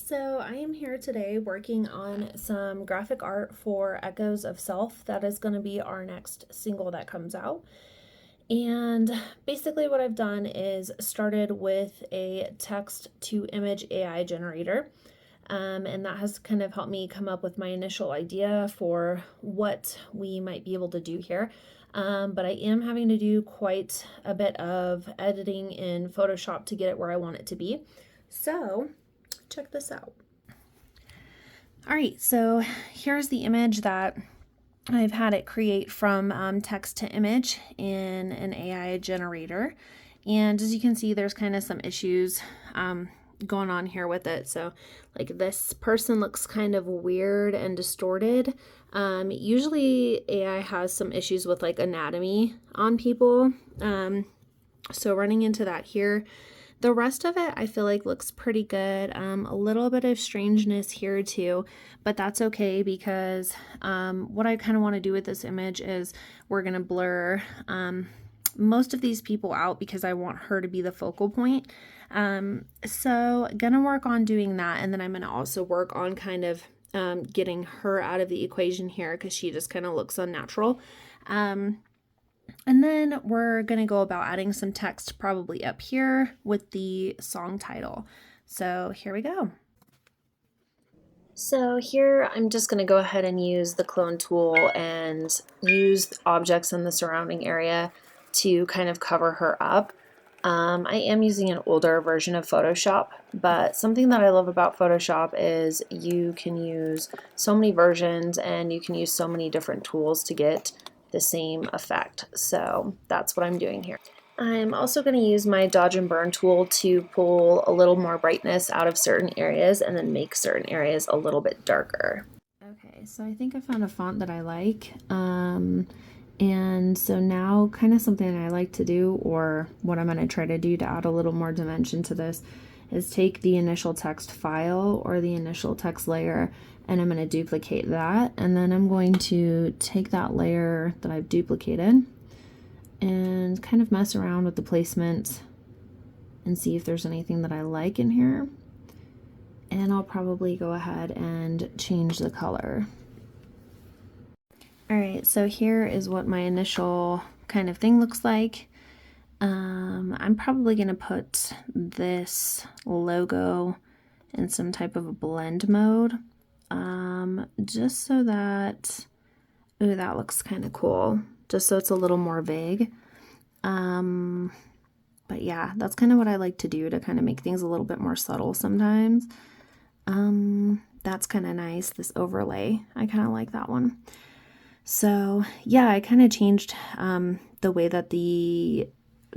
So I am here today working on some graphic art for Echoes of Self. That is going to be our next single that comes out. And basically what I've done is started with a text to image AI generator. And that has kind of helped me come up with my initial idea for what we might be able to do here. But I am having to do quite a bit of editing in Photoshop to get it where I want it to be. So check this out. All right, so here's the image that I've had it create from text to image in an AI generator. And as you can see, there's kind of some issues going on here with it. So like this person looks kind of weird and distorted. Usually AI has some issues with like anatomy on people. So running into that here. The rest of it, I feel like looks pretty good. A little bit of strangeness here too, but that's okay because what I kind of want to do with this image is we're going to blur most of these people out because I want her to be the focal point. So gonna work on doing that, and then I'm gonna also work on kind of getting her out of the equation here because she just kind of looks unnatural. And then we're going to go about adding some text probably up here with the song title. So here we go. So here I'm just going to go ahead and use the clone tool and use objects in the surrounding area to kind of cover her up. I am using an older version of Photoshop, but something that I love about Photoshop is you can use so many versions and you can use so many different tools to get the same effect. So that's what I'm doing here. I'm also going to use my dodge and burn tool to pull a little more brightness out of certain areas and then make certain areas a little bit darker. Okay, so I think I found a font that I like. And so now kind of something I like to do, or what I'm going to try to do to add a little more dimension to this, is take the initial text file or the initial text layer, and I'm going to duplicate that, and then I'm going to take that layer that I've duplicated and kind of mess around with the placement and see if there's anything that I like in here. And I'll probably go ahead and change the color. All right, so here is what my initial kind of thing looks like. I'm probably going to put this logo in some type of a blend mode, just so that, ooh, that looks kind of cool, just so it's a little more vague. But yeah, that's kind of what I like to do to kind of make things a little bit more subtle sometimes. That's kind of nice, this overlay. I kind of like that one. So yeah, I kind of changed the way that the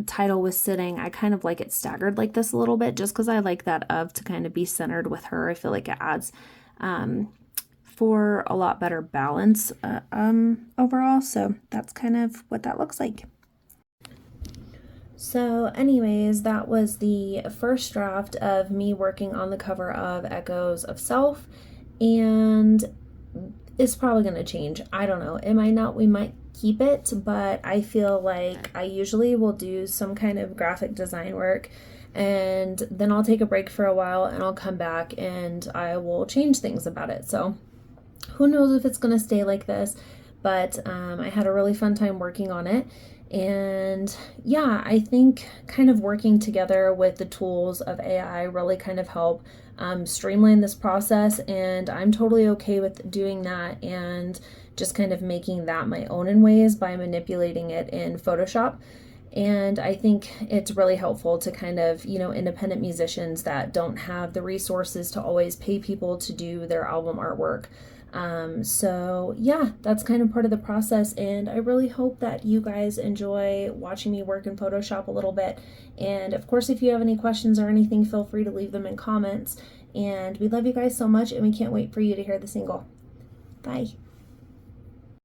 title was sitting. I kind of like it staggered like this a little bit just because I like that of to kind of be centered with her. I feel like it adds for a lot better balance overall. So that's kind of what that looks like. So anyways, that was the first draft of me working on the cover of Echoes of Self, and it's probably going to change. I don't know. It might not. We might keep it, but I feel like I usually will do some kind of graphic design work and then I'll take a break for a while and I'll come back and I will change things about it. So who knows if it's going to stay like this, but I had a really fun time working on it. And yeah, I think kind of working together with the tools of AI really kind of help streamline this process, and I'm totally okay with doing that and just kind of making that my own in ways by manipulating it in Photoshop. And I think it's really helpful to kind of, independent musicians that don't have the resources to always pay people to do their album artwork. So yeah, that's kind of part of the process, and I really hope that you guys enjoy watching me work in Photoshop a little bit. And of course, if you have any questions or anything, feel free to leave them in comments. And we love you guys so much, and we can't wait for you to hear the single. Bye.